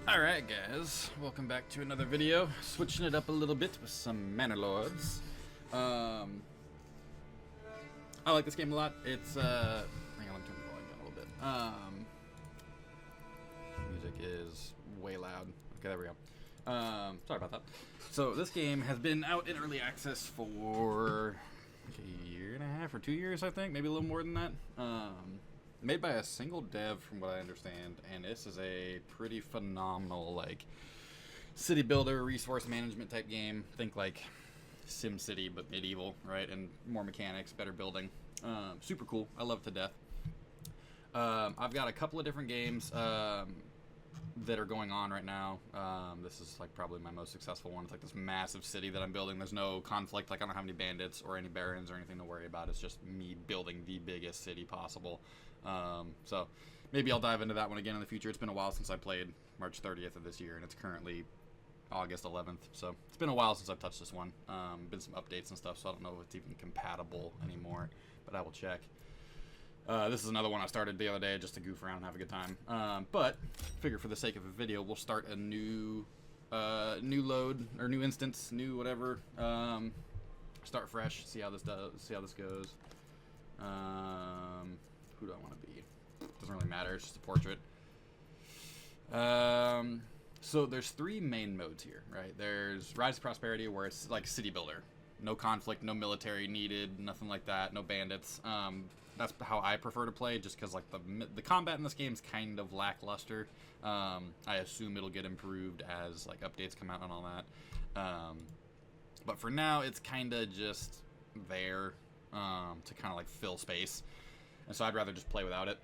Alright guys, welcome back to another video. Switching it up a little bit with some Manor Lords. I like this game a lot. It's, hang on, let me turn the volume down a little bit. Music is way loud. Okay, there we go. Sorry about that. So this game has been out in early access for like a year and a half or 2 years, I think. Maybe a little more than that. Made by a single dev, from what I understand, and this is a pretty phenomenal, like, city builder, resource management type game. Think like SimCity, but medieval, right? And more mechanics, better building. Super cool. I love it to death. I've got a couple of different games that are going on right now. This is like probably my most successful one. It's like this massive city that I'm building. There's no conflict. Like I don't have any bandits or any barons or anything to worry about. It's just me building the biggest city possible. So maybe I'll dive into that one again in the future. It's been a while since I played. March 30th of this year, and it's currently August 11th. So it's been a while since I've touched this one. Been some updates and stuff, so I don't know if it's even compatible anymore, but I will check. This is another one I started the other day just to goof around and have a good time. But figure for the sake of a video, we'll start a new load or new instance, new whatever. Start fresh, see how this does, see how this goes. Who do I want to be? Doesn't really matter. It's just a portrait. So there's three main modes here, right? There's Rise to Prosperity, where it's like city builder. No conflict, no military needed, nothing like that, no bandits. That's how I prefer to play, just because like the combat in this game is kind of lackluster. I assume it'll get improved as like updates come out and all that. But for now, it's kind of just there to kind of like fill space. And so I'd rather just play without it.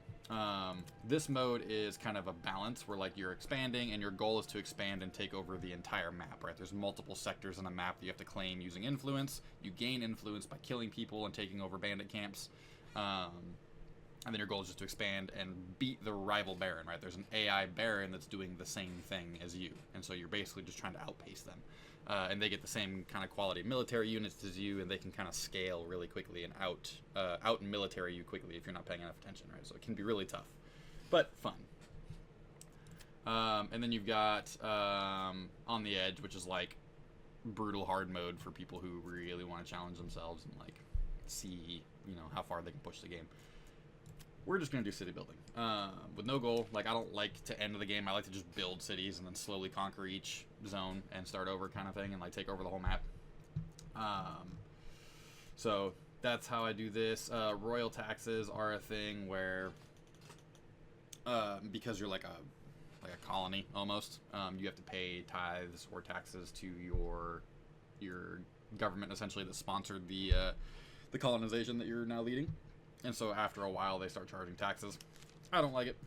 This mode is kind of a balance where like you're expanding and your goal is to expand and take over the entire map, right? There's multiple sectors in the map that you have to claim using influence. You gain influence by killing people and taking over bandit camps. And then your goal is just to expand and beat the rival baron, right? There's an AI baron that's doing the same thing as you. And so you're basically just trying to outpace them. And they get the same kind of quality military units as you, and they can kind of scale really quickly and out military you quickly if you're not paying enough attention, right? So it can be really tough, but fun. And then you've got On the Edge, which is like brutal hard mode for people who really want to challenge themselves and like see, you know, how far they can push the game. We're just going to do city building with no goal. Like, I don't like to end the game. I like to just build cities and then slowly conquer each zone and start over kind of thing and, like, take over the whole map. So that's how I do this. Royal taxes are a thing where, because you're like a colony almost, you have to pay tithes or taxes to your government, essentially, that sponsored the colonization that you're now leading. And so after a while, they start charging taxes. I don't like it,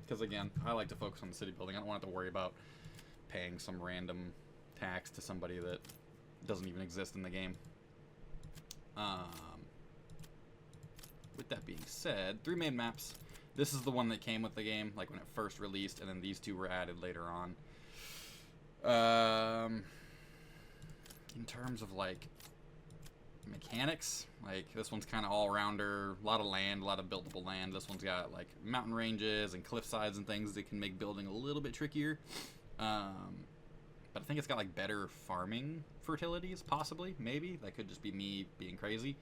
because again, I like to focus on the city building. I don't want to have to worry about paying some random tax to somebody that doesn't even exist in the game. With that being said, three main maps. This is the one that came with the game, like when it first released, and then these two were added later on. In terms of like mechanics, like this one's kind of all-rounder, a lot of land, a lot of buildable land. This one's got like mountain ranges and cliff sides and things that can make building a little bit trickier, but I think it's got like better farming fertilities, possibly, maybe. That could just be me being crazy.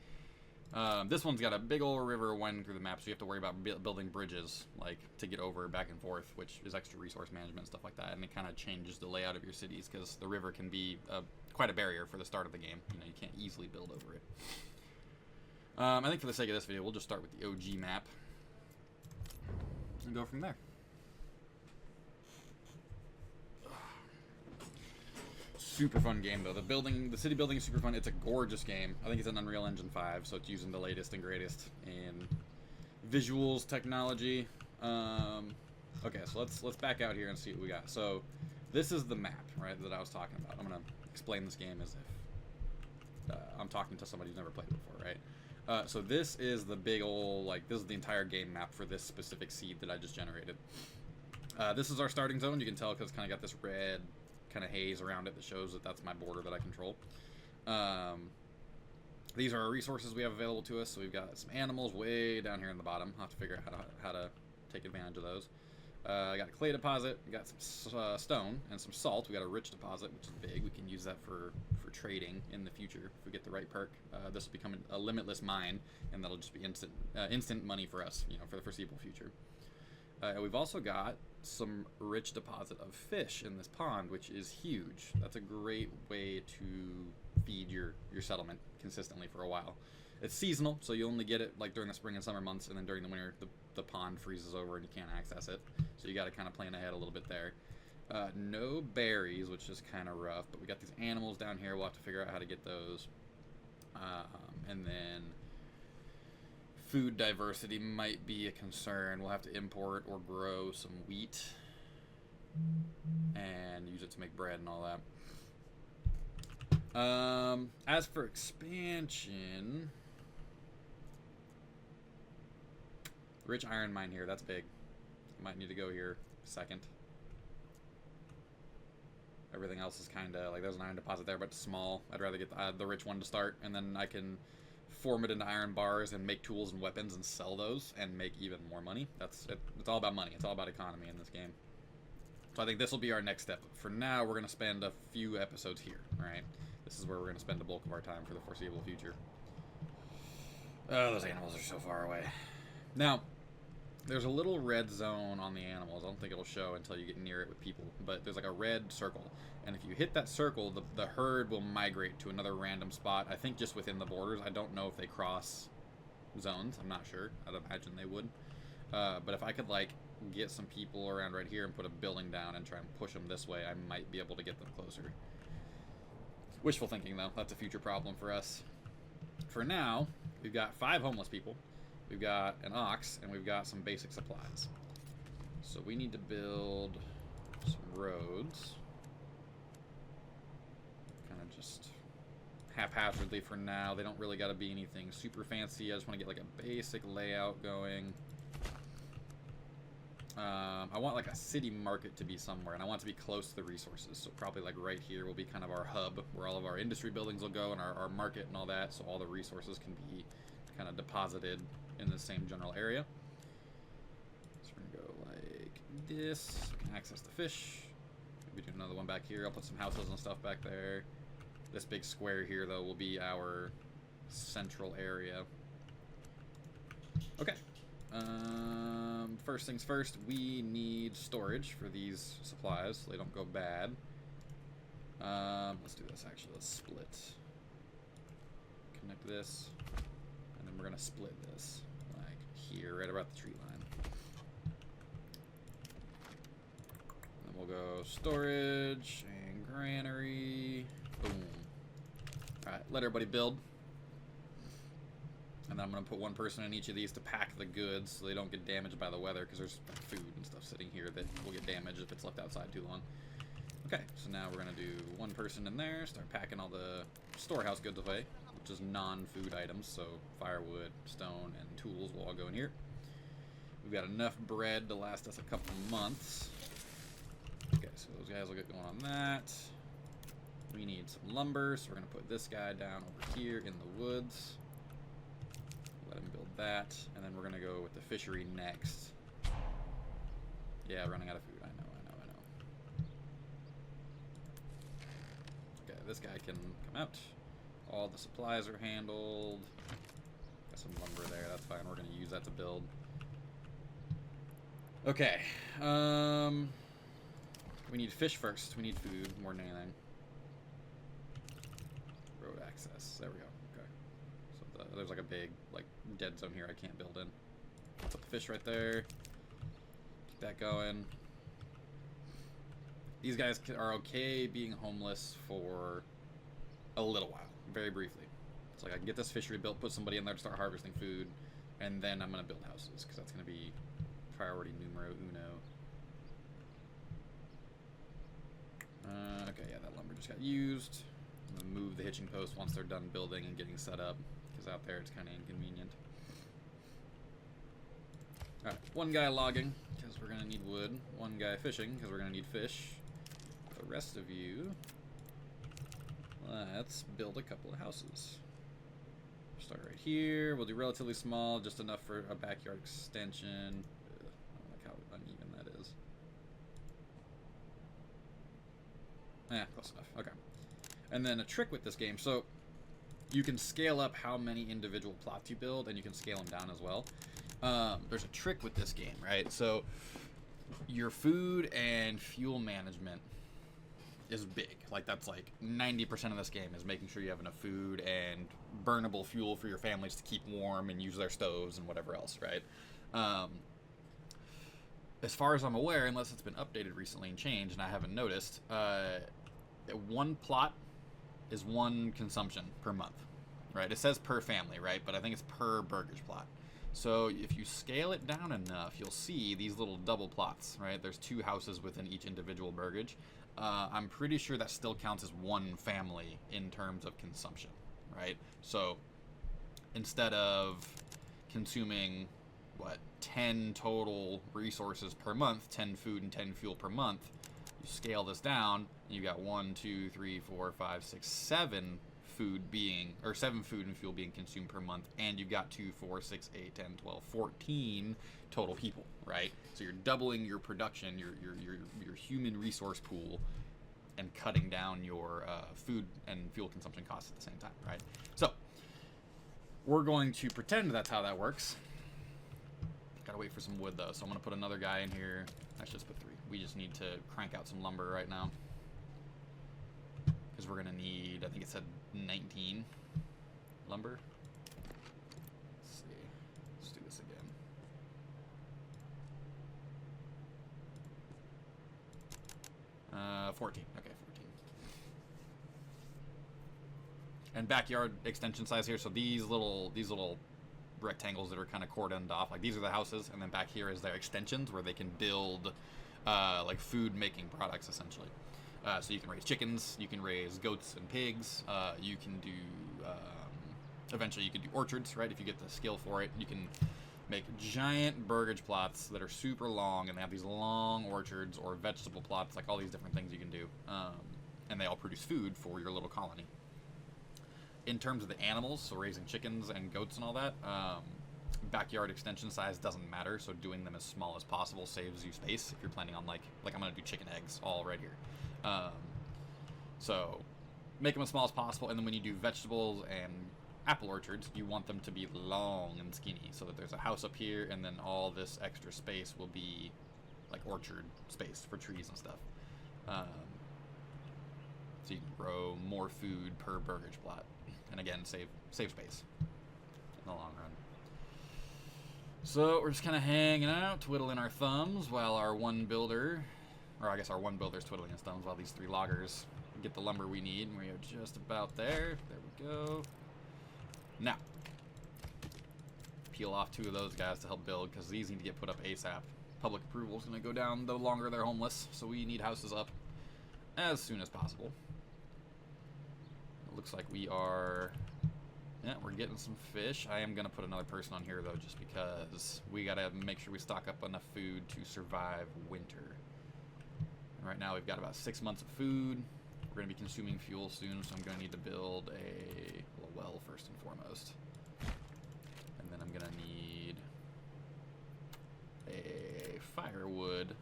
This one's got a big old river winding through the map, so you have to worry about building bridges, like, to get over back and forth, which is extra resource management and stuff like that, and it kind of changes the layout of your cities, because the river can be quite a barrier for the start of the game. You know, you can't easily build over it. I think for the sake of this video, we'll just start with the OG map and go from there. Super fun game though. The city building is super fun. It's a gorgeous game. I think it's an Unreal Engine 5, so it's using the latest and greatest in visuals, technology. Okay, so let's back out here and see what we got. So this is the map, right, that I was talking about. I'm gonna explain this game as if I'm talking to somebody who's never played it before, right? So this is the big old, like, this is the entire game map for this specific seed that I just generated. This is our starting zone. You can tell because it's kind of got this red kind of haze around it that shows that that's my border that I control. These are our resources we have available to us. So we've got some animals way down here in the bottom. I'll have to figure out how to take advantage of those. I got a clay deposit, we got some stone and some salt. We got a rich deposit, which is big. We can use that for trading in the future if we get the right perk. This will become a limitless mine, and that'll just be instant money for us, you know, for the foreseeable future. We've also got some rich deposit of fish in this pond, which is huge. That's a great way to feed your settlement consistently for a while. It's seasonal, so you only get it like during the spring and summer months, and then during the winter the pond freezes over and you can't access it. So you got to kind of plan ahead a little bit there. No berries, which is kind of rough, but we got these animals down here. We'll have to figure out how to get those. And then food diversity might be a concern. We'll have to import or grow some wheat and use it to make bread and all that. As for expansion, rich iron mine here, that's big. Might need to go here second. Everything else is kind of like, there's an iron deposit there, but small. I'd rather get the rich one to start, and then I can form it into iron bars and make tools and weapons and sell those and make even more money. It's all about money. It's all about economy in this game. So I think this will be our next step. For now, we're going to spend a few episodes here, right? This is where we're going to spend the bulk of our time for the foreseeable future. Oh, those animals are so far away. Now, there's a little red zone on the animals. I don't think it'll show until you get near it with people, but there's like a red circle. And if you hit that circle, the herd will migrate to another random spot, I think just within the borders. I don't know if they cross zones. I'm not sure. I'd imagine they would. But if I could like get some people around right here and put a building down and try and push them this way, I might be able to get them closer. Wishful thinking, though. That's a future problem for us. For now, we've got 5 homeless people. We've got an ox, and we've got some basic supplies. So we need to build some roads. Kind of just haphazardly for now. They don't really got to be anything super fancy. I just want to get like a basic layout going. I want like a city market to be somewhere, and I want it to be close to the resources. So probably like right here will be kind of our hub where all of our industry buildings will go, and our market and all that, so all the resources can be kind of deposited in the same general area. So we're gonna go like this. We can access the fish. Maybe do another one back here. I'll put some houses and stuff back there. This big square here, though, will be our central area. Okay. First things first, we need storage for these supplies so they don't go bad. Let's do this, actually. Let's split. Connect this. And then we're going to split this, like here, right about the tree line. And then we'll go storage and granary. Boom. Alright, let everybody build. And then I'm going to put one person in each of these to pack the goods so they don't get damaged by the weather, because there's food and stuff sitting here that will get damaged if it's left outside too long. Okay, so now we're going to do one person in there, start packing all the storehouse goods away, which is non-food items, so firewood, stone, and tools will all go in here. We've got enough bread to last us a couple months. Okay, so those guys will get going on that. We need some lumber, so we're going to put this guy down over here in the woods. Let him build that, and then we're going to go with the fishery next. Yeah, running out of food. I know. Okay, this guy can come out. All the supplies are handled. Got some lumber there, that's fine. We're going to use that to build. Okay. We need fish first. We need food more than anything. Road access. There we go. There's like a big, like, dead zone here I can't build in. Put the fish right there. Keep that going. These guys are okay being homeless for a little while, very briefly. It's like I can get this fishery built, put somebody in there to start harvesting food, and then I'm going to build houses, because that's going to be priority numero uno. Okay, yeah, that lumber just got used. I'm going to move the hitching post once they're done building and getting set up. Out there it's kind of inconvenient. Alright, one guy logging because we're gonna need wood, one guy fishing because we're gonna need fish. The rest of you, let's build a couple of houses. Start right here. We'll do relatively small, just enough for a backyard extension. Ugh, I don't like how uneven that is. Close enough. Okay. And then a trick with this game, so you can scale up how many individual plots you build, and you can scale them down as well. There's a trick with this game, right? So your food and fuel management is big. Like, that's like 90% of this game is making sure you have enough food and burnable fuel for your families to keep warm and use their stoves and whatever else, right? As far as I'm aware, unless it's been updated recently and changed and I haven't noticed, one plot is one consumption per month, right? It says per family, right? But I think it's per burgage plot. So if you scale it down enough, you'll see these little double plots, right? There's 2 houses within each individual burgage. I'm pretty sure that still counts as one family in terms of consumption, right? So instead of consuming, 10 total resources per month, 10 food and 10 fuel per month, you scale this down, and you got 1, 2, 3, 4, 5, 6, 7 7 food and fuel being consumed per month, and you've got 2, 4, 6, 8, 10, 12, 14 total people, right? So you're doubling your production, your human resource pool, and cutting down your food and fuel consumption costs at the same time, right? So we're going to pretend that's how that works. Gotta wait for some wood though, so I'm gonna put another guy in here. I should just put 3. We just need to crank out some lumber right now, because we're gonna need, I think it said 19 lumber. Let's see. Let's do this again. Uh, 14. Okay, 14. And backyard extension size here. So these little rectangles that are kind of cordoned off, like these are the houses, and then back here is their extensions where they can build like food making products essentially. So you can raise chickens, you can raise goats and pigs, you can do, eventually you can do orchards, right? If you get the skill for it, you can make giant burgage plots that are super long, and they have these long orchards or vegetable plots, like all these different things you can do. And they all produce food for your little colony. In terms of the animals, so raising chickens and goats and all that, backyard extension size doesn't matter, so doing them as small as possible saves you space if you're planning on, like I'm going to do chicken eggs all right here. So make them as small as possible, and then when you do vegetables and apple orchards, you want them to be long and skinny, so that there's a house up here, and then all this extra space will be like orchard space for trees and stuff. So you can grow more food per burgage plot, and again, save space in the long run. So we're just kind of hanging out, twiddling our thumbs, while our one builder's twiddling his thumbs, while these 3 loggers get the lumber we need. We are just about there. There we go. Now, peel off 2 of those guys to help build, because these need to get put up ASAP. Public approval is going to go down the longer they're homeless, so we need houses up as soon as possible. It looks like we are... Yeah, we're getting some fish. I am going to put another person on here, though, just because we got to make sure we stock up enough food to survive winter. Right now we've got about 6 months of food. We're going to be consuming fuel soon, so I'm going to need to build a well first and foremost. And then I'm going to need a firewood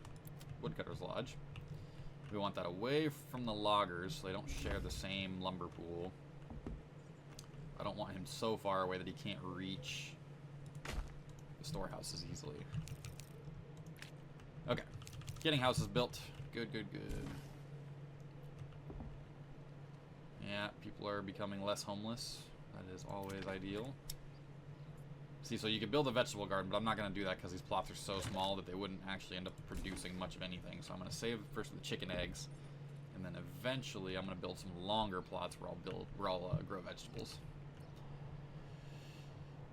woodcutter's lodge. We want that away from the loggers so they don't share the same lumber pool. I don't want him so far away that he can't reach the storehouses easily. Okay, getting houses built. Good, good, good. Yeah, people are becoming less homeless. That is always ideal. See, so you could build a vegetable garden, but I'm not going to do that because these plots are so small that they wouldn't actually end up producing much of anything. So I'm going to save first the chicken eggs, and then eventually I'm going to build some longer plots where I'll grow vegetables.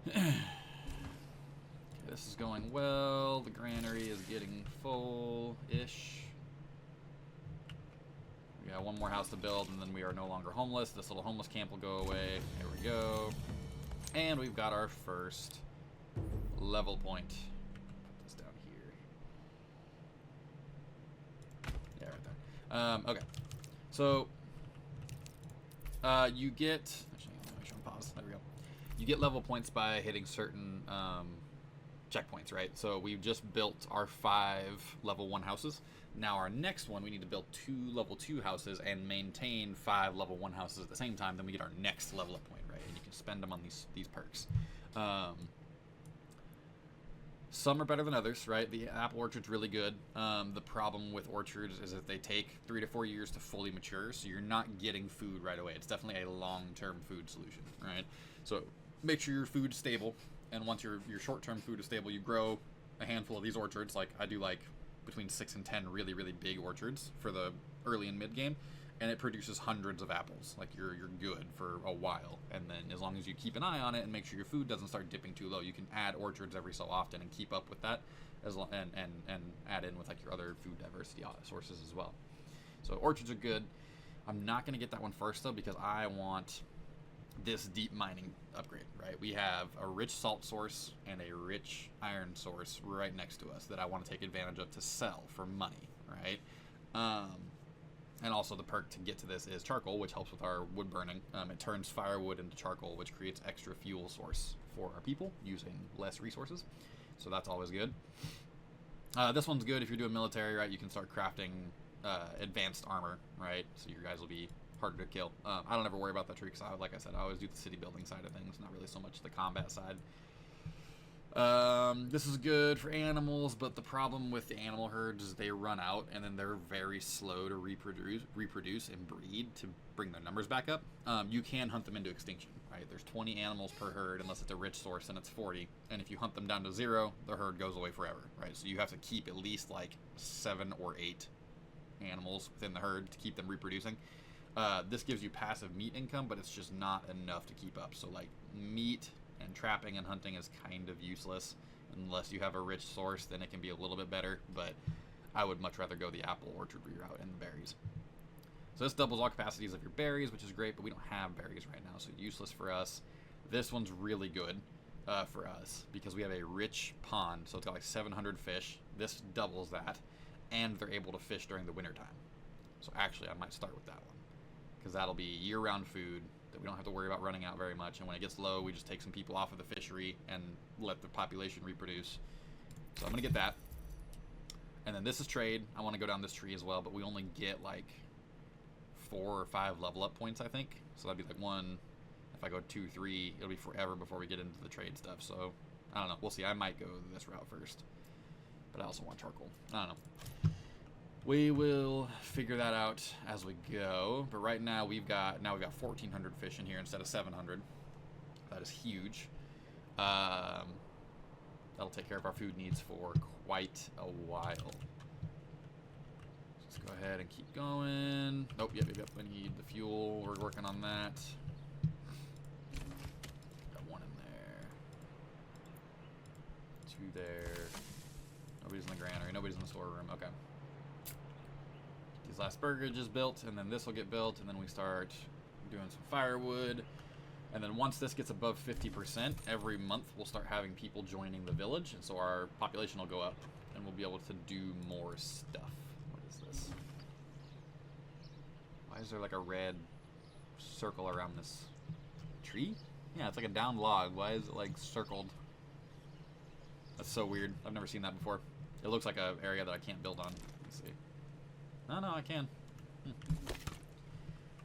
Okay, this is going well. The granary is getting full-ish. We got 1 more house to build, and then we are no longer homeless. This little homeless camp will go away. There we go. And we've got our first level point. Put this down here. Yeah, right there. Okay. So, you get... Actually, let me make sure I'm paused. There we go. You get level points by hitting certain checkpoints, right? So we've just built our 5 level 1 houses. Now our next one, we need to build 2 level 2 houses and maintain 5 level 1 houses at the same time. Then we get our next level up point, right? And you can spend them on these perks. Some are better than others, right? The apple orchard's really good. The problem with orchards is that they take 3 to 4 years to fully mature, so you're not getting food right away. It's definitely a long-term food solution, right? So make sure your food's stable, and once your short-term food is stable, you grow a handful of these orchards. Like I do, like between 6 and 10 really, really big orchards for the early and mid game, and it produces hundreds of apples. Like you're good for a while, and then as long as you keep an eye on it and make sure your food doesn't start dipping too low, you can add orchards every so often and keep up with that, and add in with like your other food diversity sources as well. So orchards are good. I'm not going to get that one first though, because I want this deep mining upgrade, right? We have a rich salt source and a rich iron source right next to us that I want to take advantage of to sell for money, right? And also the perk to get to this is charcoal, which helps with our wood burning. It turns firewood into charcoal, which creates extra fuel source for our people using less resources. So that's always good. This one's good if you're doing military, right? You can start crafting advanced armor, right? So your guys will be harder to kill. I don't ever worry about that tree because, like I said, I always do the city building side of things, not really so much the combat side. This is good for animals, but the problem with the animal herds is they run out, and then they're very slow to reproduce and breed to bring their numbers back up. You can hunt them into extinction, right? There's 20 animals per herd, unless it's a rich source, and it's 40. And if you hunt them down to 0, the herd goes away forever, right? So you have to keep at least like 7 or 8 animals within the herd to keep them reproducing. This gives you passive meat income, but it's just not enough to keep up. So like meat and trapping and hunting is kind of useless unless you have a rich source. Then it can be a little bit better, but I would much rather go the apple orchard route and the berries. So this doubles all capacities of your berries, which is great, but we don't have berries right now, so useless for us. This one's really good for us because we have a rich pond, so it's got like 700 fish. This doubles that, and they're able to fish during the winter time. So actually I might start with that one, because that'll be year-round food that we don't have to worry about running out very much. And when it gets low, we just take some people off of the fishery and let the population reproduce. So I'm going to get that. And then this is trade. I want to go down this tree as well, but we only get like 4 or 5 level up points, I think. So that'd be like 1. If I go 2, 3, it'll be forever before we get into the trade stuff. So I don't know. We'll see. I might go this route first. But I also want charcoal. I don't know. We will figure that out as we go, but right now we've got 1,400 fish in here instead of 700. That is huge. That'll take care of our food needs for quite a while. Let's go ahead and keep going. Nope, yep. I need the fuel. We're working on that. Got 1 in there. 2 there. Nobody's in the granary. Nobody's in the storeroom. Okay. These last burgers is built, and then this will get built, and then we start doing some firewood. And then once this gets above 50%, every month we'll start having people joining the village, and so our population will go up, and we'll be able to do more stuff. What is this? Why is there like a red circle around this tree? Yeah, it's like a downed log. Why is it like circled? That's so weird. I've never seen that before. It looks like an area that I can't build on. Let's see. No, I can.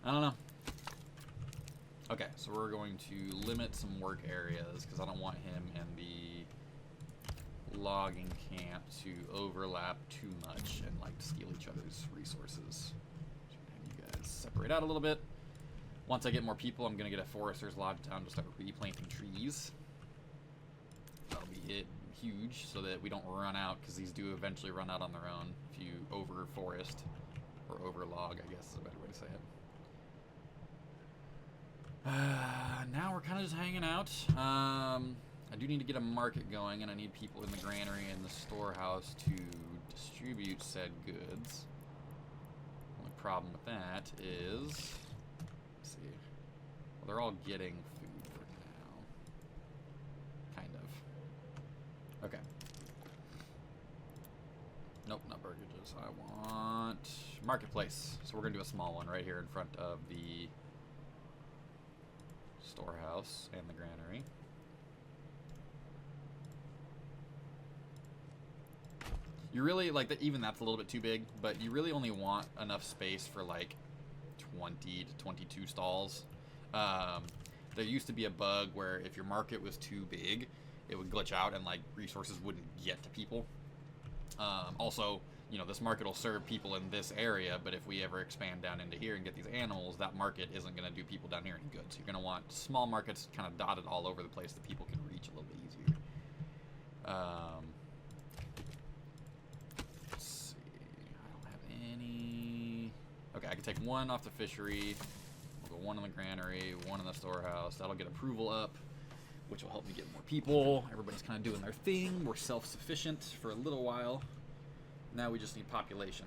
I don't know. Okay, so we're going to limit some work areas because I don't want him and the logging camp to overlap too much and like steal each other's resources. You guys separate out a little bit. Once I get more people, I'm gonna get a forester's lodge down to start replanting trees. That'll be it. Huge, so that we don't run out, because these do eventually run out on their own if you over forest or over log, I guess is a better way to say it. Now we're kind of just hanging out. I do need to get a market going, and I need people in the granary and the storehouse to distribute said goods. Only problem with that is, let's see, well, they're all getting food for now, kind of. Okay. Nope, not burgages. I want marketplace. So we're gonna do a small one right here in front of the storehouse and the granary. You really, like, even that's a little bit too big, but you really only want enough space for, like, 20 to 22 stalls. There used to be a bug where if your market was too big, it would glitch out and, like, resources wouldn't get to people. Also, you know, this market will serve people in this area, but if we ever expand down into here and get these animals, that market isn't going to do people down here any good. So you're going to want small markets kind of dotted all over the place that people can reach a little bit easier. Let's see. I don't have any... Okay, I can take one off the fishery. We'll go one in the granary, one in the storehouse. That'll get approval up, which will help me get more people. Everybody's kind of doing their thing. We're self-sufficient for a little while. Now we just need population.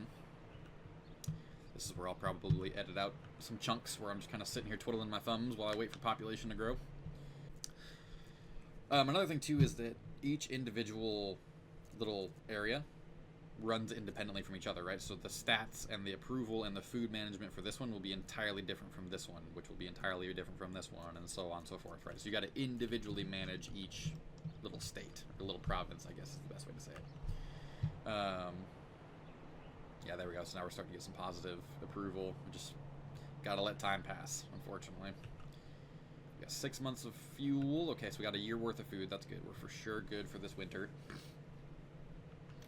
This is where I'll probably edit out some chunks where I'm just kind of sitting here twiddling my thumbs while I wait for population to grow. Another thing too is that each individual little area runs independently from each other, right? So the stats and the approval and the food management for this one will be entirely different from this one, which will be entirely different from this one, and so on and so forth, right? So you got to individually manage each little state, or little province, I guess is the best way to say it. Yeah, there we go. So now we're starting to get some positive approval. We just gotta let time pass, unfortunately. We got 6 months of fuel. Okay, so we got a year worth of food. That's good. We're for sure good for this winter.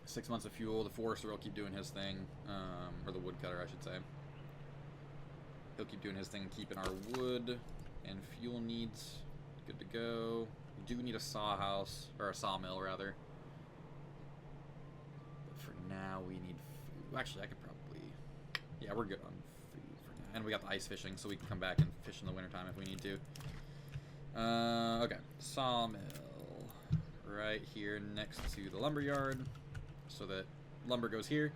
6 months of fuel. The forester will keep doing his thing, or the woodcutter, I should say. He'll keep doing his thing, keeping our wood and fuel needs good to go. We do need a sawhouse, or a sawmill rather. But for now, we need food. Actually, I could probably, yeah, we're good on food for now. And we got the ice fishing, so we can come back and fish in the wintertime if we need to. Okay, sawmill right here next to the lumber yard. So that lumber goes here,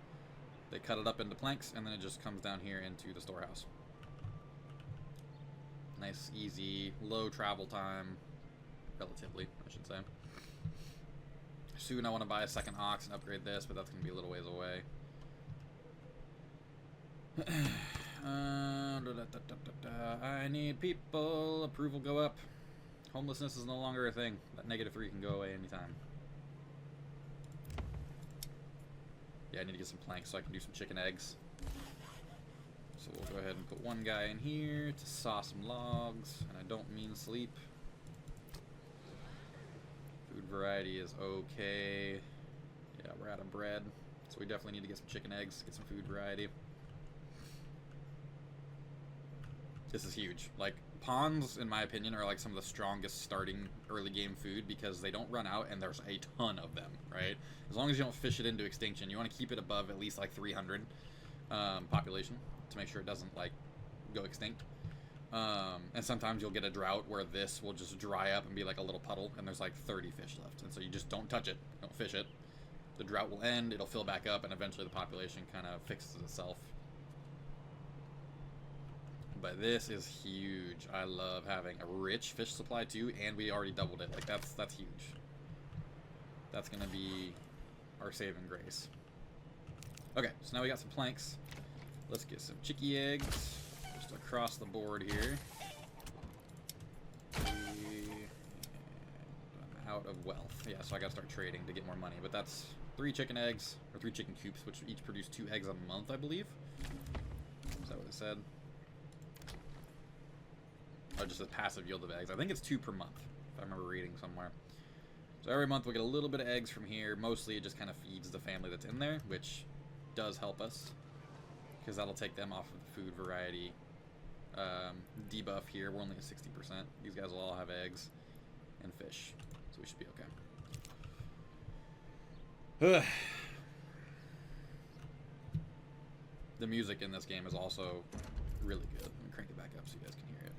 they cut it up into planks, and then it just comes down here into the storehouse. Nice, easy, low travel time, relatively, I should say. Soon I want to buy a second ox and upgrade this, but that's going to be a little ways away. I need people, approval go up. Homelessness is no longer a thing. That -3 can go away anytime. Yeah, I need to get some planks so I can do some chicken eggs. So we'll go ahead and put one guy in here to saw some logs, and I don't mean sleep. Food variety is okay. Yeah, we're out of bread, so we definitely need to get some chicken eggs, get some food variety. This is huge. Like, ponds, in my opinion, are like some of the strongest starting early game food because they don't run out and there's a ton of them, right? As long as you don't fish it into extinction, you want to keep it above at least like 300 population to make sure it doesn't like go extinct. And sometimes you'll get a drought where this will just dry up and be like a little puddle and there's like 30 fish left, and so you just don't touch it, don't fish it. The drought will end, it'll fill back up, and eventually the population kind of fixes itself. But this is huge. I love having a rich fish supply too, and we already doubled it. Like that's huge. That's gonna be our saving grace. Okay, so now we got some planks. Let's get some chickie eggs just across the board here. I'm out of wealth. Yeah, so I gotta start trading to get more money. But that's 3 chicken eggs, or 3 chicken coops, which each produce 2 eggs a month, I believe. Is that what it said? Oh, just a passive yield of eggs. I think it's 2 per month, if I remember reading somewhere. So every month we get a little bit of eggs from here. Mostly it just kind of feeds the family that's in there, which does help us, because that'll take them off of the food variety debuff here. We're only at 60%. These guys will all have eggs and fish, so we should be okay. The music in this game is also really good. Let me crank it back up so you guys can hear it.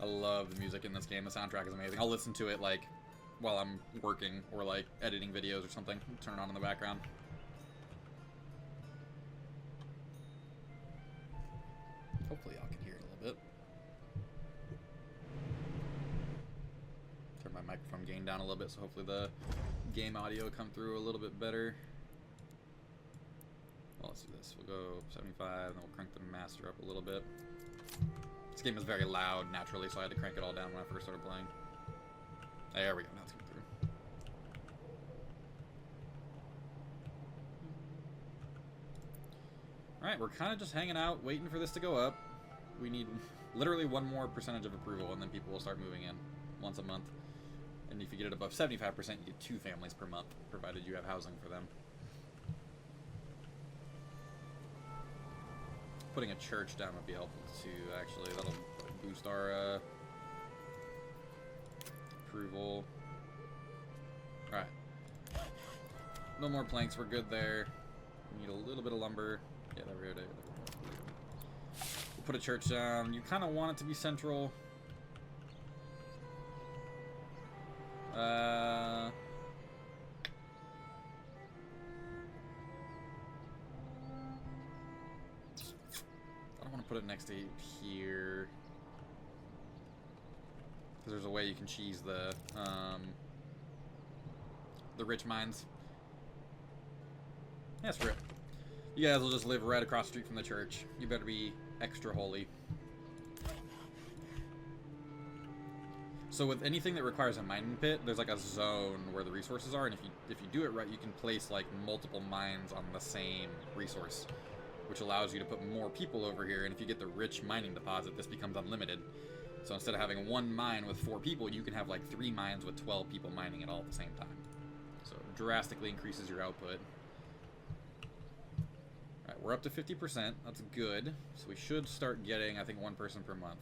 I love the music in this game. The soundtrack is amazing. I'll listen to it like while I'm working or like editing videos or something. Turn it on in the background. Hopefully y'all can hear it a little bit. Turn my microphone gain down a little bit so hopefully the game audio come through a little bit better. Well, let's do this. We'll go 75 and then we'll crank the master up a little bit. This game is very loud naturally, so I had to crank it all down when I first started playing. There we go, now it's coming Alright, we're kind of just hanging out, waiting for this to go up. We need literally one more percentage of approval, and then people will start moving in once a month. And if you get it above 75%, you get 2 families per month, provided you have housing for them. Putting a church down would be helpful too, actually. That'll boost our approval. Alright. No more planks, we're good there. We need a little bit of lumber. Yeah, there we go. We'll put a church down. You kind of want it to be central. I don't want to put it next to here. Because there's a way you can cheese the rich mines. Yeah, screw it. You guys will just live right across the street from the church. You better be extra holy. So with anything that requires a mining pit, there's like a zone where the resources are, and if you do it right, you can place like multiple mines on the same resource, which allows you to put more people over here. And if you get the rich mining deposit, this becomes unlimited. So instead of having 1 mine with 4 people, you can have like 3 mines with 12 people mining it all at the same time. So it drastically increases your output. Alright, we're up to 50%. That's good. So we should start getting, I think, 1 person per month.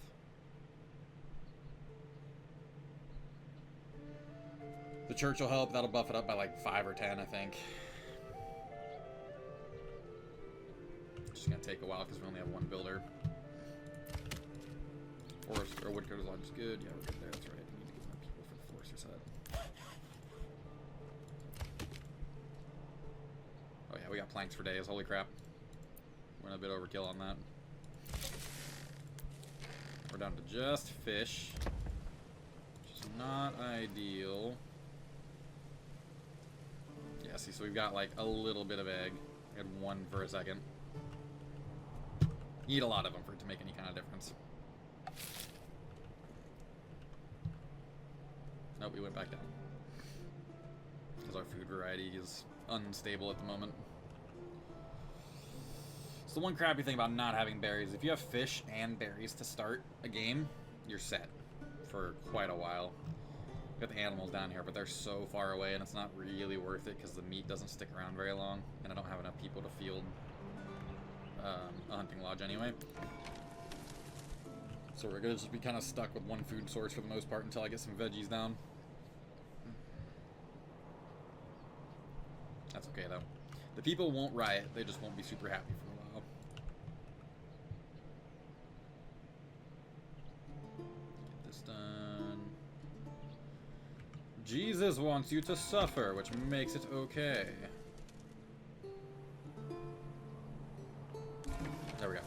The church will help. That'll buff it up by like 5 or 10, I think. It's just gonna take a while because we only have 1 builder. Forest or Woodcutter's Lodge is good. Yeah, we're good there. That's right. We need to get more people for the Forester set. Oh yeah, we got planks for days. Holy crap. We're a bit overkill on that. We're down to just fish, which is not ideal. Yeah, see, so we've got like a little bit of egg. We had 1 for a second. You need a lot of them for it to make any kind of difference. Nope, we went back down. Because our food variety is unstable at the moment. So the one crappy thing about not having berries, if you have fish and berries to start a game, you're set for quite a while. We've got the animals down here, but they're so far away and it's not really worth it because the meat doesn't stick around very long, and I don't have enough people to field a hunting lodge anyway. So we're gonna just be kind of stuck with 1 food source for the most part until I get some veggies down. That's okay though. The people won't riot, they just won't be super happy for a while. Get this done. Jesus wants you to suffer, which makes it okay. There we go.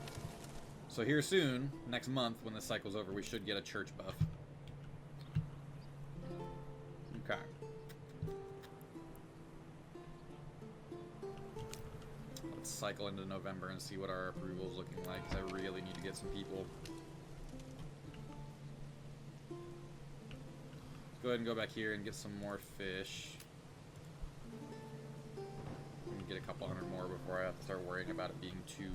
So here soon, next month, when this cycle's over, we should get a church buff. Okay. Let's cycle into November and see what our approval's looking like, because I really need to get some people. Let's go ahead and go back here and get some more fish. Get a couple hundred more before I have to start worrying about it being too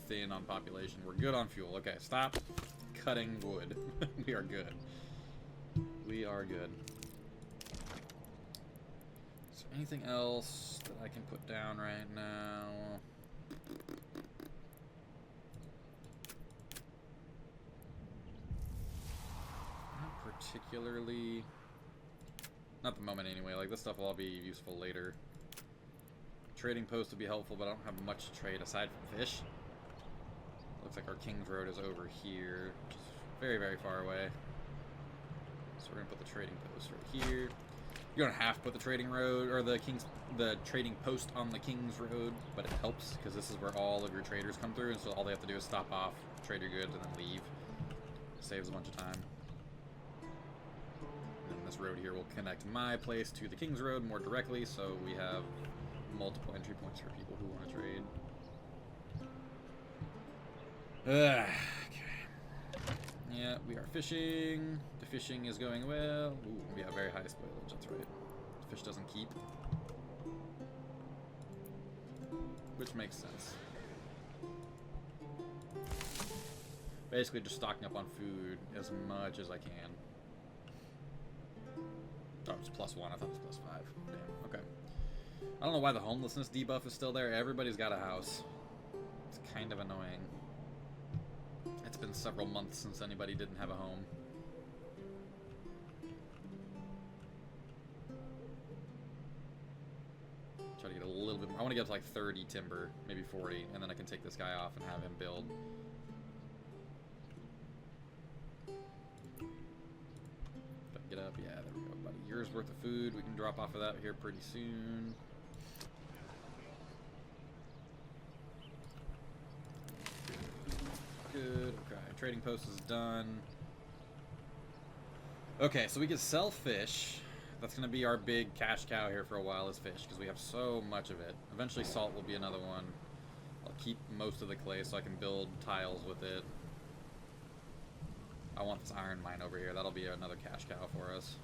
thin on population. We're good on fuel. Okay, stop cutting wood. We are good. We are good. Is there anything else that I can put down right now? Not particularly. Not at the moment anyway. Like, this stuff will all be useful later. Trading post would be helpful, but I don't have much to trade aside from fish. Looks like our King's Road is over here, which is very, very far away. So we're gonna put the trading post right here. You don't have to put the trading road or the trading post on the King's Road, but it helps because this is where all of your traders come through, and so all they have to do is stop off, trade your goods, and then leave. Saves a bunch of time. And then this road here will connect my place to the King's Road more directly, so we have multiple entry points for people who want to trade. Okay. Yeah, we are fishing. The fishing is going well. Ooh, we have very high spoilage, that's right. The fish doesn't keep. which makes sense. Basically just stocking up on food as much as I can. Oh, it's +1. I thought it was +5. Damn, okay. I don't know why the homelessness debuff is still there. Everybody's got a house. It's kind of annoying. It's been several months since anybody didn't have a home. Try to get a little bit more. I want to get up to like 30 timber, maybe 40, and then I can take this guy off and have him build. Get up, yeah, there we go. About a year's worth of food. We can drop off of that here pretty soon. Good, okay. Trading post is done. Okay, so we can sell fish. That's going to be our big cash cow here for a while is fish, because we have so much of it. Eventually salt will be another one. I'll keep most of the clay so I can build tiles with it. I want this iron mine over here. That'll be another cash cow for us.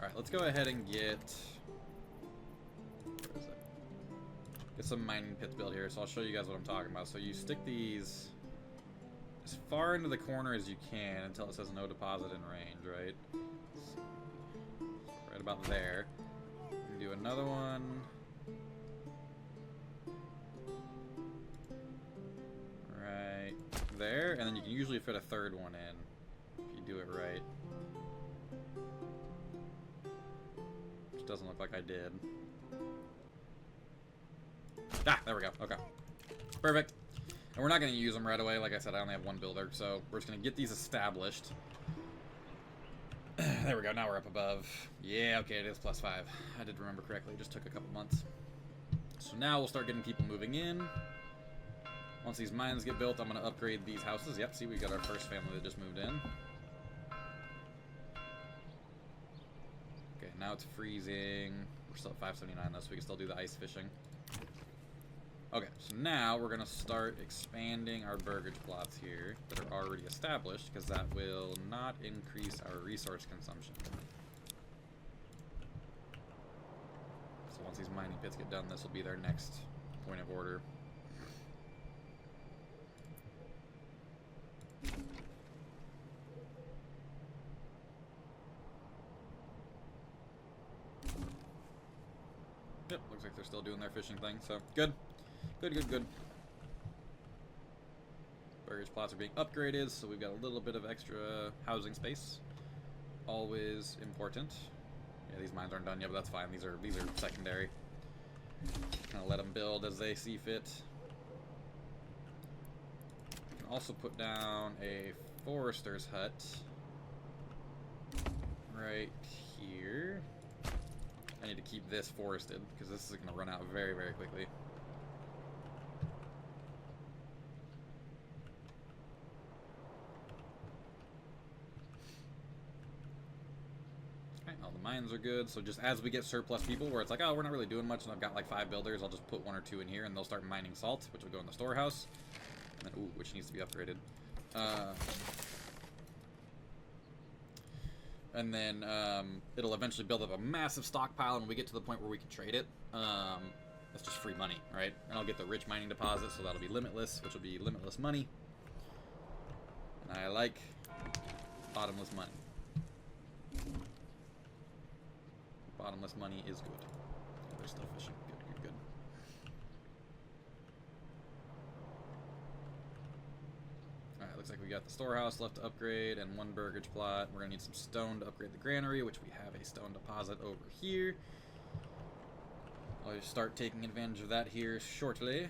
Alright, let's go ahead and get... Where is it? Get some mining pits built here, so I'll show you guys what I'm talking about. So you stick these as far into the corner as you can until it says no deposit in range, right? Right about there. You can do another one... right there, and then you can usually fit a third one in if you do it right. Which doesn't look like I did. Ah, there we go. Okay. Perfect. And we're not going to use them right away. Like I said, I only have one builder, so we're just going to get these established. There we go. Now we're up above. Yeah, okay, it is +5. I did remember correctly. It just took a couple months. So now we'll start getting people moving in. Once these mines get built, I'm going to upgrade these houses. Yep, see, we got our first family that just moved in. Okay, now it's freezing. We're still at 579 though, so we can still do the ice fishing. Okay, so now we're going to start expanding our burgage plots here that are already established, because that will not increase our resource consumption. So once these mining pits get done, this will be their next point of order. Yep, looks like they're still doing their fishing thing, so good. Good. Burgage plots are being upgraded, so we've got a little bit of extra housing space. Always important. Yeah, these mines aren't done yet, but that's fine. These are secondary. Kind of let them build as they see fit. You can also put down a forester's hut right here. I need to keep this forested because this is going to run out very, very quickly. Okay, all the mines are good. So just as we get surplus people where it's like, oh, we're not really doing much and I've got like 5 builders, I'll just put 1 or 2 in here and they'll start mining salt, which will go in the storehouse. And then, ooh, which needs to be upgraded. And then it'll eventually build up a massive stockpile, and when we get to the point where we can trade it, that's just free money, right? And I'll get the rich mining deposit, so that'll be limitless, which will be limitless money. And I like bottomless money. Bottomless money is good. Oh, they're still fishing. Good. Alright, looks like we got the storehouse left to upgrade and 1 burgage plot. We're going to need some stone to upgrade the granary, which we have a stone deposit over here. I'll just start taking advantage of that here shortly.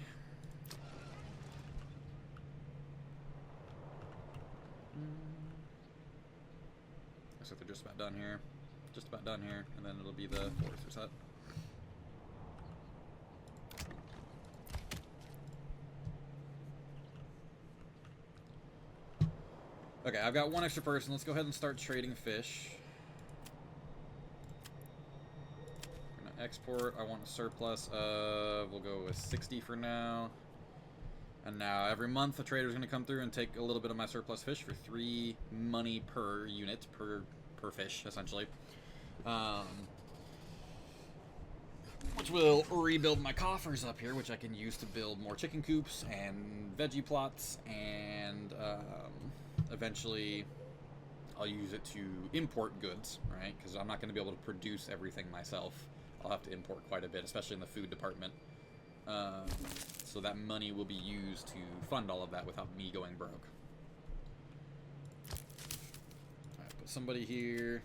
Looks like they're just about done here. And then it'll be the forester's hut. Okay, I've got 1 extra person. Let's go ahead and start trading fish. We're gonna export. I want a surplus of, we'll go with 60 for now. And now every month a trader's going to come through and take a little bit of my surplus fish for 3 money per unit, per fish, essentially. Which will rebuild my coffers up here, which I can use to build more chicken coops and veggie plots, and eventually I'll use it to import goods, right? Because I'm not going to be able to produce everything myself. I'll have to import quite a bit, especially in the food department. So that money will be used to fund all of that without me going broke. Alright, put somebody here,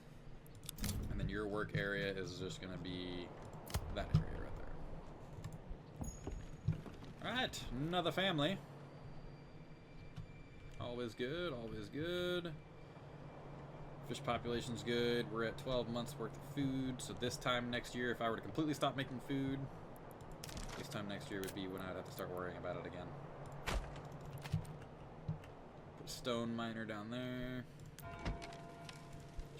and then your work area is just going to be that area right there. Alright, another family. Always good, always good. Fish population's good. We're at 12 months worth of food, so this time next year, if I were to completely stop making food, this time next year would be when I'd have to start worrying about it again. Put a stone miner down there.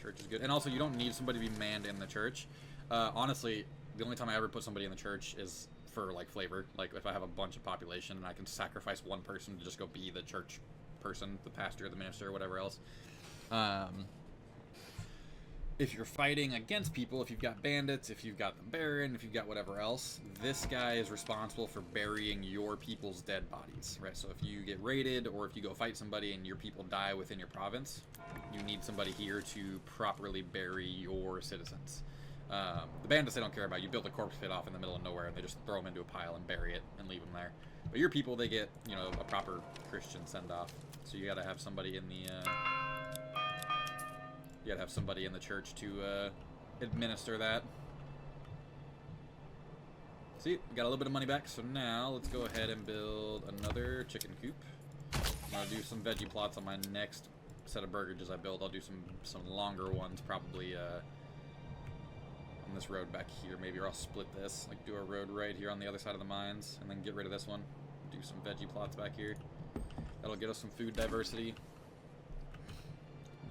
Church is good. And also, you don't need somebody to be manned in the church. Honestly, the only time I ever put somebody in the church is for, like, flavor. Like, if I have a bunch of population and I can sacrifice one person to just go be the church person, the pastor, the minister, or whatever else. If you're fighting against people, if you've got bandits, if you've got the Baron, if you've got whatever else, this guy is responsible for burying your people's dead bodies, right? So if you get raided, or if you go fight somebody and your people die within your province, you need somebody here to properly bury your citizens. The bandits, they don't care about. You build a corpse pit off in the middle of nowhere, and they just throw them into a pile and bury it and leave them there. But your people, they get, you know, a proper Christian send-off. So you gotta have somebody in the, you gotta have somebody in the church to administer that. See, we got a little bit of money back, so now let's go ahead and build another chicken coop. I'm gonna do some veggie plots on my next set of burgages I build. I'll do some longer ones, probably on this road back here, maybe, or I'll split this, like do a road right here on the other side of the mines, and then get rid of this one. Do some veggie plots back here. That'll get us some food diversity.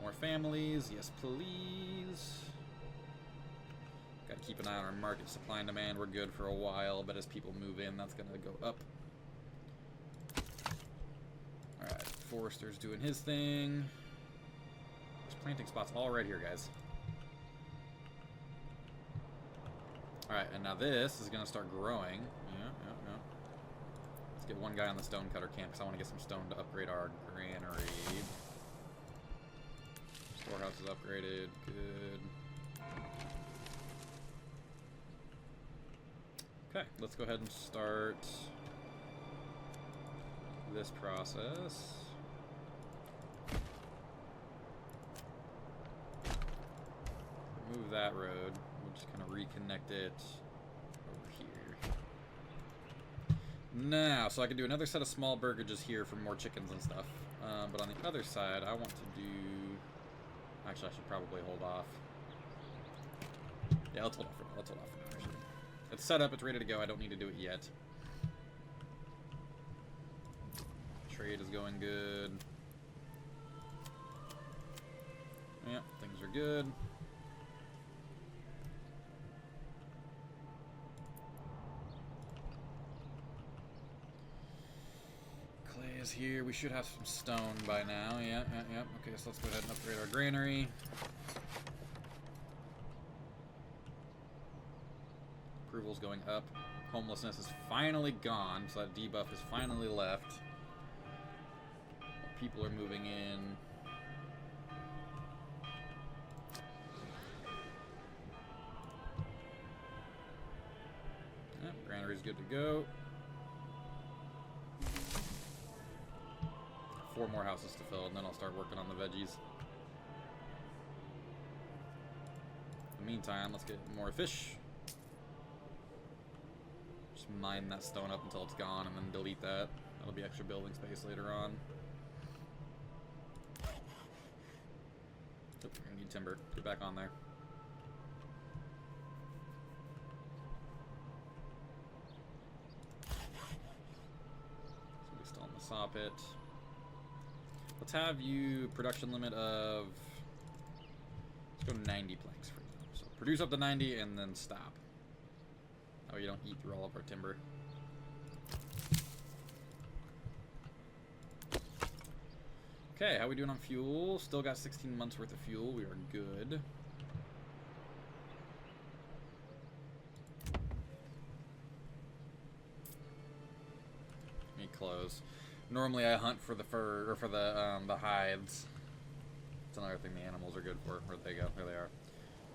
More families, yes please. Gotta keep an eye on our market supply and demand. We're good for a while, but as people move in, that's gonna go up. Alright, Forester's doing his thing. There's planting spots all right here, guys. Alright, and now this is gonna start growing. Yeah. Let's get one guy on the stonecutter camp, because I want to get some stone to upgrade our granary. Storehouse is upgraded. Good. Okay, let's go ahead and start this process. Remove that road. We'll just kind of reconnect it over here. Now, so I can do another set of small burgages here for more chickens and stuff. But on the other side, I want to do... Actually, I should probably hold off. Yeah, let's hold off for now. Let's hold off for now, actually. It's set up. It's ready to go. I don't need to do it yet. Trade is going good. Yep, things are good. Clay is here. We should have some stone by now. Yeah. Okay, so let's go ahead and upgrade our granary. Approval's going up. Homelessness is finally gone, so that debuff is finally left. People are moving in. Yep, granary's good to go. 4 more houses to fill, and then I'll start working on the veggies. In the meantime, let's get more fish. Just mine that stone up until it's gone, and then delete that. That'll be extra building space later on. Oop, we're gonna need timber. Get back on there. Somebody's still in the saw pit. Let's have you production limit of, let's go 90 planks for you. So produce up to 90 and then stop. Oh, you don't eat through all of our timber. Okay, how we doing on fuel? Still got 16 months worth of fuel. We are good. Me close. Normally I hunt for the fur, or for the hides. That's another thing the animals are good for. Where'd they go? There they are.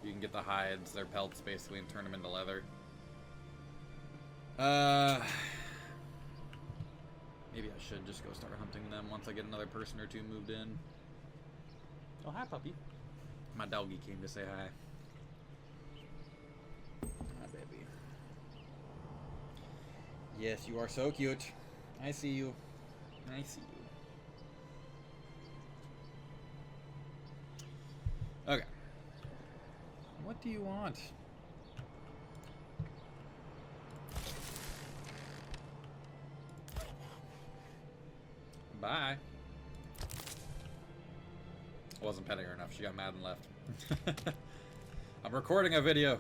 You can get the hides, their pelts basically, and turn them into leather. Maybe I should just go start hunting them once I get another person or two moved in. Oh, hi, puppy. My doggy came to say hi. Hi, baby. Yes, you are so cute. I see you. I see you. Okay. What do you want? Bye. I wasn't petting her enough. She got mad and left. I'm recording a video.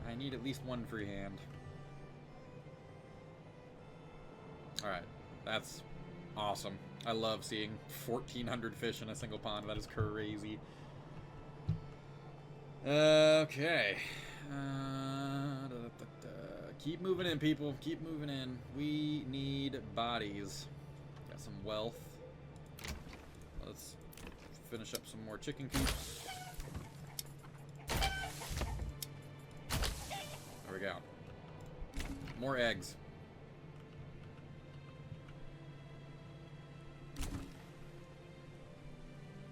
I need at least one free hand. Alright. That's awesome. I love seeing 1,400 fish in a single pond. That is crazy. Okay. Keep moving in, people. Keep moving in. We need bodies. Got some wealth. Let's finish up some more chicken coops. There we go. More eggs.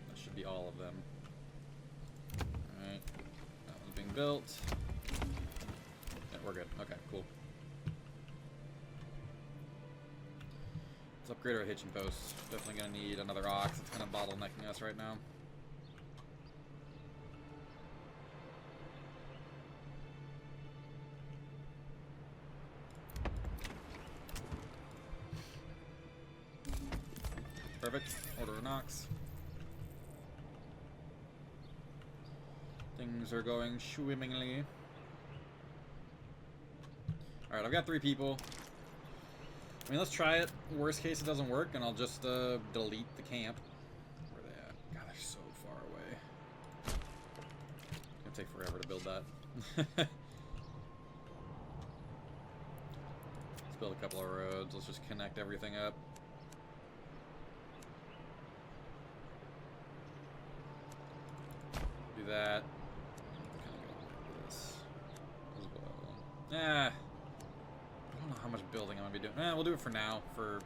That should be all of them. Alright. That one's being built. Yeah, we're good. Okay, cool. Let's upgrade our hitching posts. Definitely gonna need another ox. It's kind of bottlenecking us right now. Perfect. Order an ox. Things are going swimmingly. Alright, I've got 3 people. I mean, let's try it. Worst case, it doesn't work, and I'll just delete the camp. Where are they at? God, they're so far away. It's gonna take forever to build that. Let's build a couple of roads. Let's just connect everything up. Do that. Kind of go like this as well. I don't know how much building I'm gonna be doing. We'll do it for now, for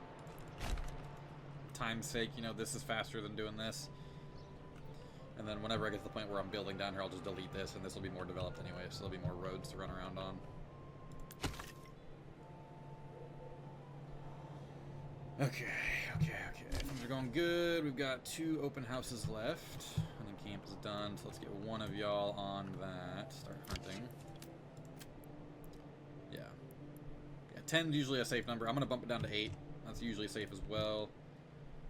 time's sake. You know, this is faster than doing this. And then whenever I get to the point where I'm building down here, I'll just delete this, and this will be more developed anyway, so there'll be more roads to run around on. Okay. Things are going good. We've got 2 open houses left. Hunting camp is done, so let's get one of y'all on that. Start hunting. Yeah. 10 is usually a safe number. I'm going to bump it down to 8. That's usually safe as well.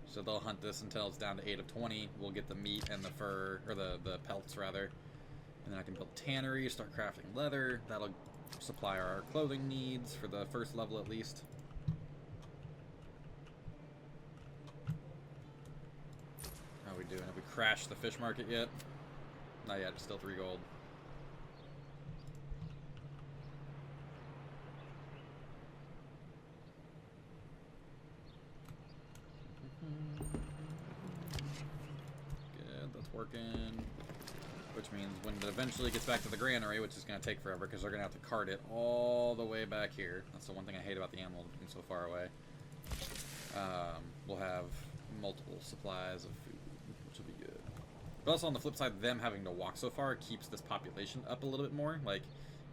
So they'll hunt this until it's down to 8 of 20. We'll get the meat and the fur, or the pelts rather. And then I can build tannery, start crafting leather. That'll supply our clothing needs for the first level at least. How are we doing? Have we crashed the fish market yet? Not yet, still 3 gold. Good, that's working. Which means when it eventually gets back to the granary, which is going to take forever because they're going to have to cart it all the way back here. That's the one thing I hate about the animals being so far away. We'll have multiple supplies of food, which will be good. But also on the flip side, them having to walk so far keeps this population up a little bit more. Like,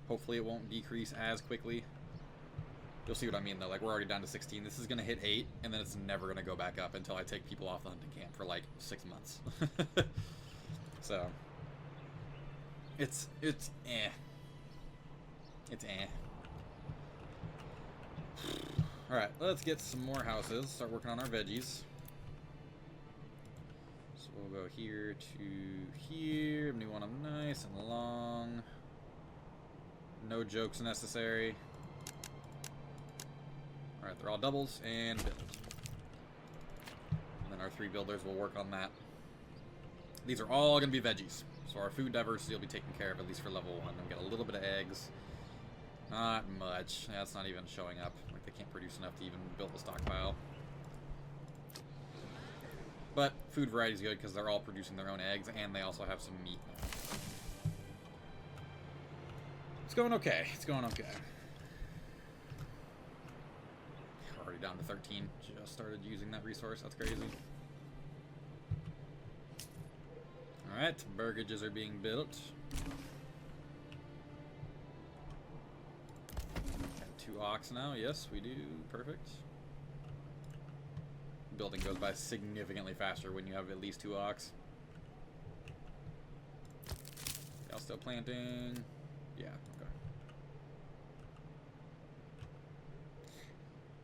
hopefully it won't decrease as quickly. You'll see what I mean, though. Like, we're already down to 16. This is going to hit 8, and then it's never going to go back up until I take people off the hunting camp for, like, 6 months. So, it's eh. It's eh. Alright, let's get some more houses. Start working on our veggies. So we'll go here to here. We want them nice and long. No jokes necessary. Alright, they're all doubles and build. And our 3 builders will work on that. These are all going to be veggies. So our food diversity will be taken care of, at least for level 1. And get a little bit of eggs. Not much. That's not even showing up. Like, they can't produce enough to even build a stockpile. But food variety is good because they're all producing their own eggs, and they also have some meat now. It's going okay. It's going okay. Already down to 13. Just started using that resource. That's crazy. Alright, burgages are being built. Got 2 ox now. Yes, we do. Perfect. Building goes by significantly faster when you have at least 2 ox. Y'all still planting? Yeah, okay.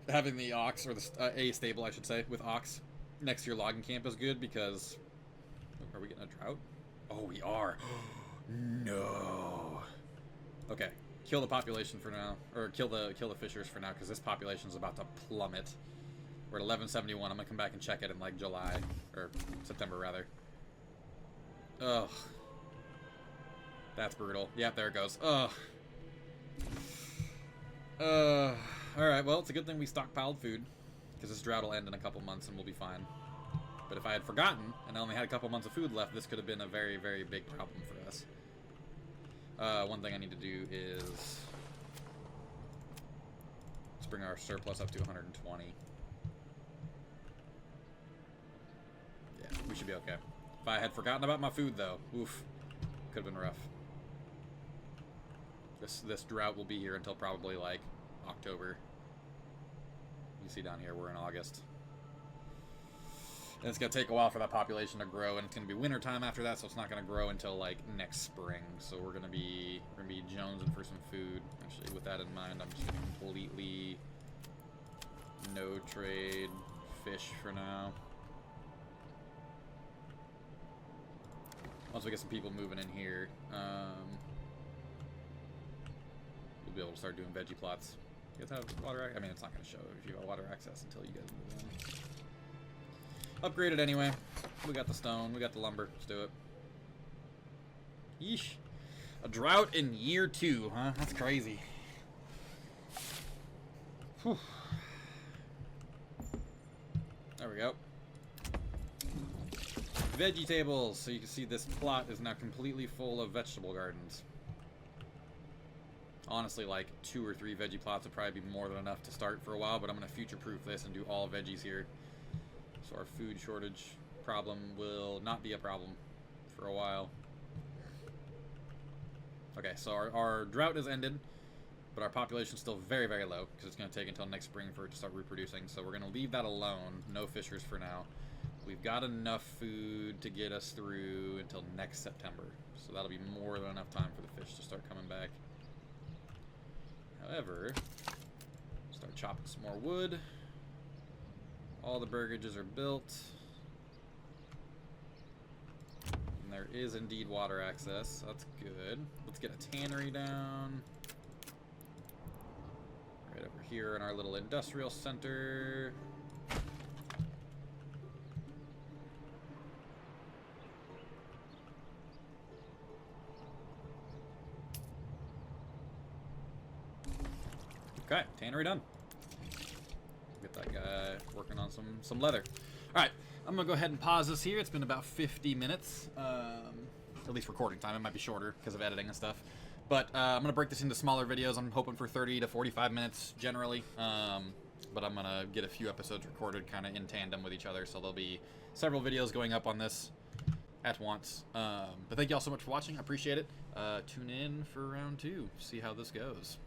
Having the ox, or the a stable, I should say, with ox next to your logging camp is good because... Are we getting a drought? Oh, we are. No. Okay, kill the population for now, or kill the fishers for now, because this population is about to plummet. We're at 1171. I'm gonna come back and check it in like July or September rather. Ugh, that's brutal. Yeah, there it goes. Ugh. All right. Well, it's a good thing we stockpiled food, because this drought will end in a couple months and we'll be fine. But if I had forgotten and I only had a couple months of food left, this could have been a very, very big problem for us. One thing I need to do is let's bring our surplus up to 120. Yeah, we should be okay. If I had forgotten about my food, though, oof, could have been rough. This drought will be here until probably like October. You see down here, we're in August. And it's going to take a while for that population to grow, and it's going to be winter time after that, so it's not going to grow until like next spring. So we're going to be jonesing for some food. Actually, with that in mind, I'm just going to completely no trade fish for now. Once we get some people moving in here, we'll be able to start doing veggie plots. You guys have water? I mean, it's not going to show if you have water access until you guys move in. Upgraded anyway. We got the stone. We got the lumber. Let's do it. Yeesh. A drought in year 2, huh? That's crazy. Whew. There we go. Veggie tables. So you can see this plot is now completely full of vegetable gardens. Honestly, like 2 or 3 veggie plots would probably be more than enough to start for a while, but I'm going to future-proof this and do all veggies here. So our food shortage problem will not be a problem for a while. Okay, so our drought has ended, but our population is still very, very low because it's going to take until next spring for it to start reproducing. So we're going to leave that alone. No fishers for now. We've got enough food to get us through until next September. So that'll be more than enough time for the fish to start coming back. However, start chopping some more wood. All the burgages are built. And there is indeed water access. That's good. Let's get a tannery down. Right over here in our little industrial center. Okay, tannery done. Get that guy working on some leather. All right, I'm gonna go ahead and pause this here. It's been about 50 minutes, at least recording time. It might be shorter because of editing and stuff. But I'm gonna break this into smaller videos. I'm hoping for 30 to 45 minutes generally. But I'm gonna get a few episodes recorded kind of in tandem with each other. So there'll be several videos going up on this at once. But thank you all so much for watching. I appreciate it. Tune in for round 2. See how this goes.